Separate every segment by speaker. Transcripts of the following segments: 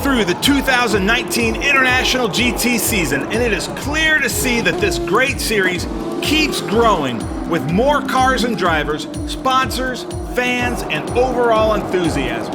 Speaker 1: through the 2019 International GT season, and it is clear to see that this great series keeps growing with more cars and drivers, sponsors, fans, and overall enthusiasm.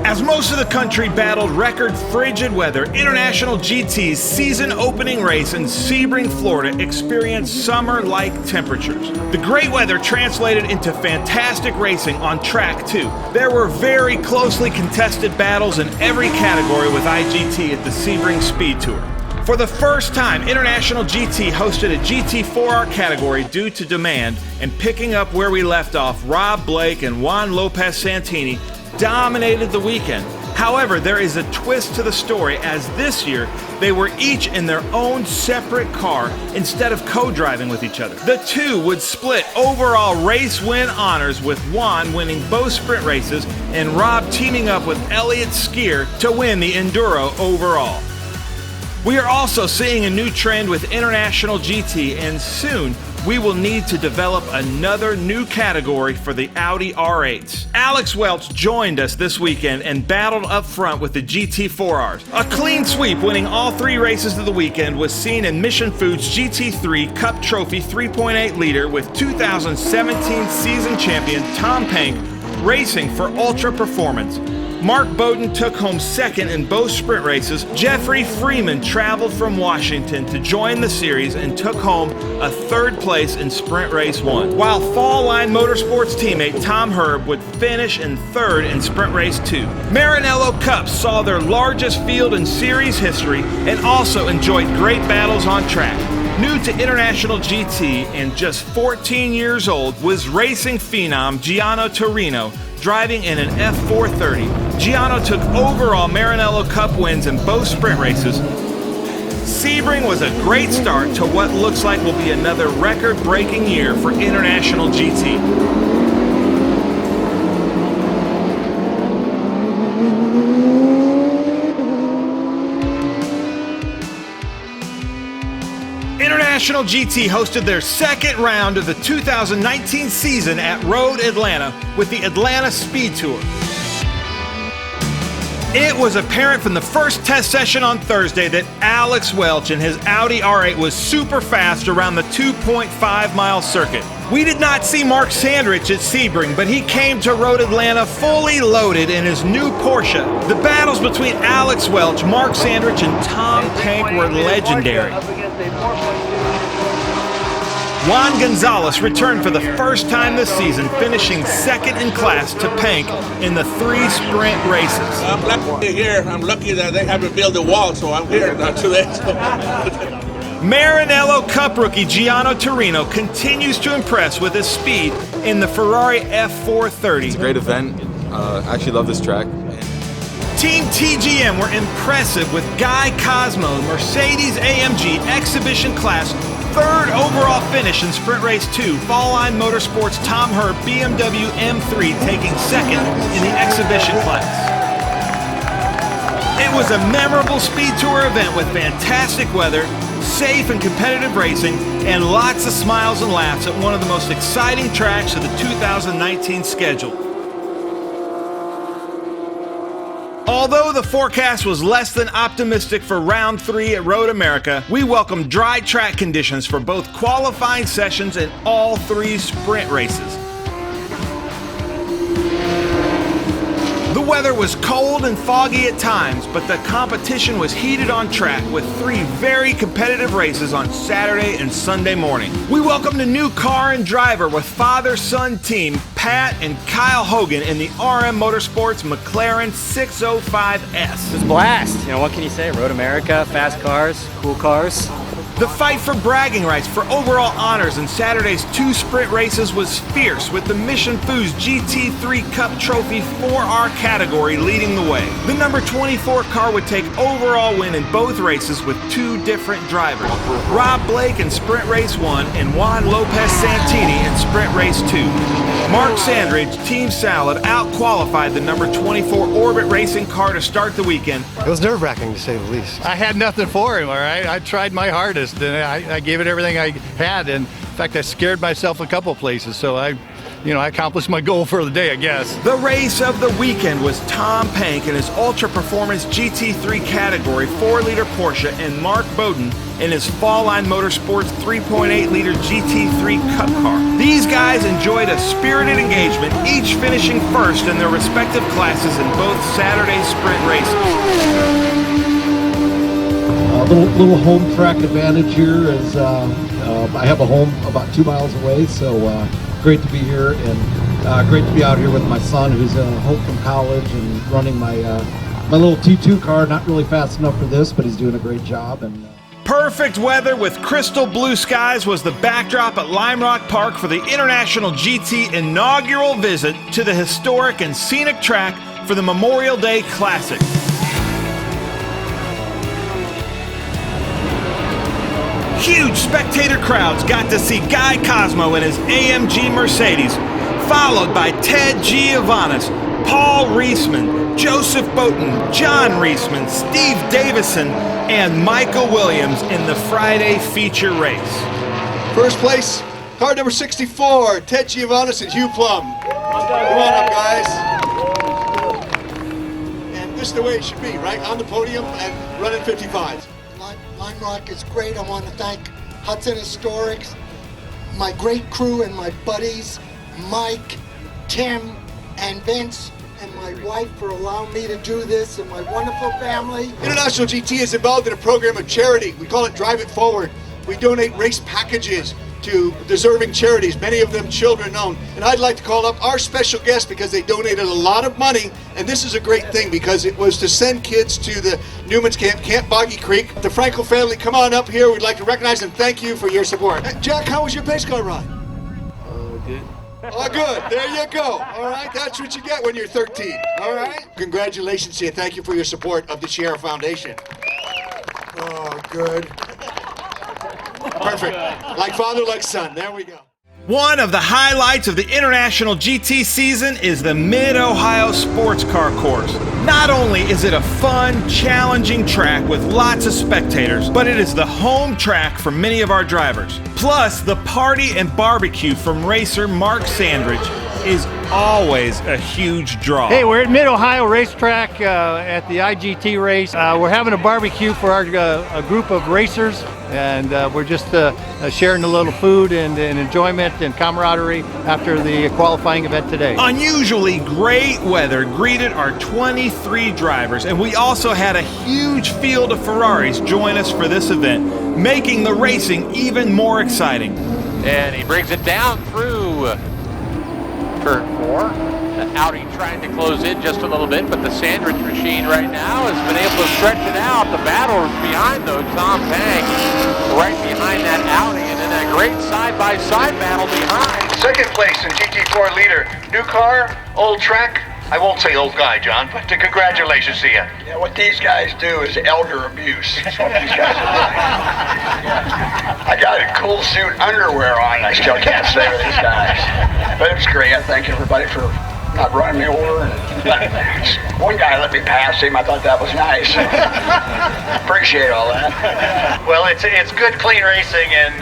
Speaker 1: As most of the country battled record frigid weather, International GT's season opening race in Sebring, Florida experienced summer-like temperatures. The great weather translated into fantastic racing on track too. There were very closely contested battles in every category with IGT at the Sebring Speed Tour. For the first time, International GT hosted a GT4R category due to demand, and picking up where we left off, Rob Blake and Juan Lopez Santini dominated the weekend. However, there is a twist to the story, as this year they were each in their own separate car instead of co-driving with each other. The two would split overall race win honors, with Juan winning both sprint races and Rob teaming up with Elliott Skier to win the Enduro overall. We are also seeing a new trend with International GT, and soon we will need to develop another new category for the Audi R8s. Alex Welch joined us this weekend and battled up front with the GT4Rs. A clean sweep, winning all three races of the weekend, was seen in Mission Foods GT3 Cup Trophy 3.8 liter with 2017 season champion Tom Pank racing for Ultra Performance. Mark Bowden took home second in both sprint races. Jeffrey Freeman traveled from Washington to join the series and took home a third place in sprint race 1, while Fall Line Motorsports teammate Tom Herb would finish in third in sprint race 2. Maranello Cups saw their largest field in series history and also enjoyed great battles on track. New to International GT and just 14 years old was racing phenom Giano Torino, driving in an F430. Giano took overall Maranello Cup wins in both sprint races. Sebring was a great start to what looks like will be another record-breaking year for International GT. International GT hosted their second round of the 2019 season at Road Atlanta with the Atlanta Speed Tour. It was apparent from the first test session on Thursday that Alex Welch and his Audi R8 was super fast around the 2.5-mile circuit. We did not see Mark Sandrich at Sebring, but he came to Road Atlanta fully loaded in his new Porsche. The battles between Alex Welch, Mark Sandrich, and Tom Pank were legendary. Juan Gonzalez returned for the first time this season, finishing second in class to Pank in the 3 sprint races.
Speaker 2: I'm lucky here. I'm lucky that they haven't built a wall, so I'm here today.
Speaker 1: Maranello Cup rookie Giano Torino continues to impress with his speed in the Ferrari F430.
Speaker 3: It's a great event. I actually love this track.
Speaker 1: Team TGM were impressive with Guy Cosmo, Mercedes-AMG Exhibition Class, third overall finish in Sprint Race 2. Fall Line Motorsports Tom Herb BMW M3 taking second in the Exhibition Class. It was a memorable Speed Tour event with fantastic weather, safe and competitive racing, and lots of smiles and laughs at one of the most exciting tracks of the 2019 schedule. Although the forecast was less than optimistic for Round 3 at Road America, we welcomed dry track conditions for both qualifying sessions and all 3 sprint races. The weather was cold and foggy at times, but the competition was heated on track with 3 very competitive races on Saturday and Sunday morning. We welcomed a new car and driver with father-son team Pat and Kyle Hogan in the RM Motorsports McLaren 605S.
Speaker 4: It's a blast. You know, what can you say? Road America, fast cars, cool cars.
Speaker 1: The fight for bragging rights for overall honors in Saturday's 2 sprint races was fierce, with the Mission Foods GT3 Cup Trophy 4R category leading the way. The number 24 car would take overall win in both races with 2 different drivers. Rob Blake in Sprint Race 1 and Juan Lopez Santini in Sprint Race 2. Mark Sandridge, Team Salad, out-qualified the number 24 Orbit Racing car to start the weekend.
Speaker 5: It was nerve-wracking, to say the least.
Speaker 6: I had nothing for him, all right? I tried my hardest, and I gave it everything I had, and in fact, I scared myself a couple places, so I I accomplished my goal for the day, I guess.
Speaker 1: The race of the weekend was Tom Pank in his Ultra Performance GT3 category 4-liter Porsche and Mark Bowden in his Fall Line Motorsports 3.8-liter GT3 Cup car. These guys enjoyed a spirited engagement, each finishing first in their respective classes in both Saturday sprint races.
Speaker 7: Little home track advantage here is I have a home about 2 miles away, so great to be here and great to be out here with my son who's home from college and running my my little T2 car. Not really fast enough for this, but he's doing a great job. And
Speaker 1: perfect weather with crystal blue skies was the backdrop at Lime Rock Park for the International GT inaugural visit to the historic and scenic track for the Memorial Day Classic. Huge spectator crowds got to see Guy Cosmo in his AMG Mercedes, followed by Ted Giovannis, Paul Reisman, Joseph Boughton, John Reisman, Steve Davison, and Michael Williams in the Friday feature race.
Speaker 8: First place, car number 64, Ted Giovannis and Hugh Plum. Come on up, guys. And this is the way it should be, right? On the podium and running 55s.
Speaker 9: Lime Rock is great. I want to thank Hudson Historics, my great crew and my buddies, Mike, Tim, and Vince, and my wife for allowing me to do this, and my wonderful family.
Speaker 8: International GT is involved in a program of charity. We call it Drive It Forward. We donate race packages to deserving charities, many of them children owned. And I'd like to call up our special guest because they donated a lot of money, and this is a great thing because it was to send kids to the Newman's Camp, Camp Boggy Creek. The Frankel family, come on up here. We'd like to recognize and thank you for your support. Hey, Jack, how was your pace car ride?
Speaker 5: Good.
Speaker 8: Oh, good. There you go. All right, that's what you get when you're 13. All right. Congratulations to you. Thank you for your support of the Sierra Foundation. Oh, good. Perfect. Like father, like son. There we go.
Speaker 1: One of the highlights of the International GT season is the MidOhio Sports Car Course. Not only is it a fun, challenging track with lots of spectators, but it is the home track for many of our drivers. Plus, the party and barbecue from racer Mark Sandridge is always a huge draw.
Speaker 6: Hey, we're at MidOhio Racetrack at the IGT race. We're having a barbecue for our a group of racers, and we're just sharing a little food and enjoyment and camaraderie after the qualifying event today.
Speaker 1: Unusually great weather greeted our 23 drivers, and we also had a huge field of Ferraris join us for this event, making the racing even more exciting.
Speaker 10: And he brings it down through turn 4. The Audi trying to close in just a little bit, but the Sandridge machine right now has been able to stretch it out. The battle is behind, though. Tom Pank right behind that Audi, and then that great side-by-side battle behind.
Speaker 11: Second place in GT4 leader. New car, old track. I won't say old guy, John, but congratulations to you.
Speaker 12: Yeah, what these guys do is elder abuse. That's what these guys are doing. I got a cool suit underwear on. I still can't say with these guys. But it was great. I thank everybody for not running me over. One guy let me pass him. I thought that was nice. Appreciate all that.
Speaker 11: Well, it's good, clean racing, and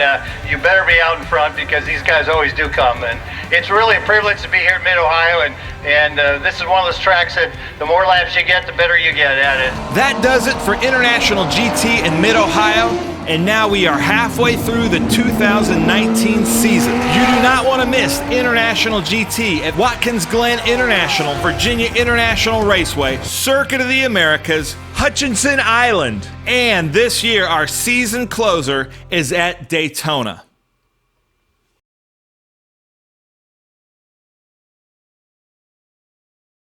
Speaker 11: you better be out in front because these guys always do come. And it's really a privilege to be here at MidOhio, and this is one of those tracks that the more laps you get, the better you get at it.
Speaker 1: That does it for International GT in MidOhio, and now we are halfway through the 2019 season. You do not want to miss International GT at Watkins Glen International, Virginia International Raceway, Circuit of the Americas, Hutchinson Island, and this year our season closer is at Daytona.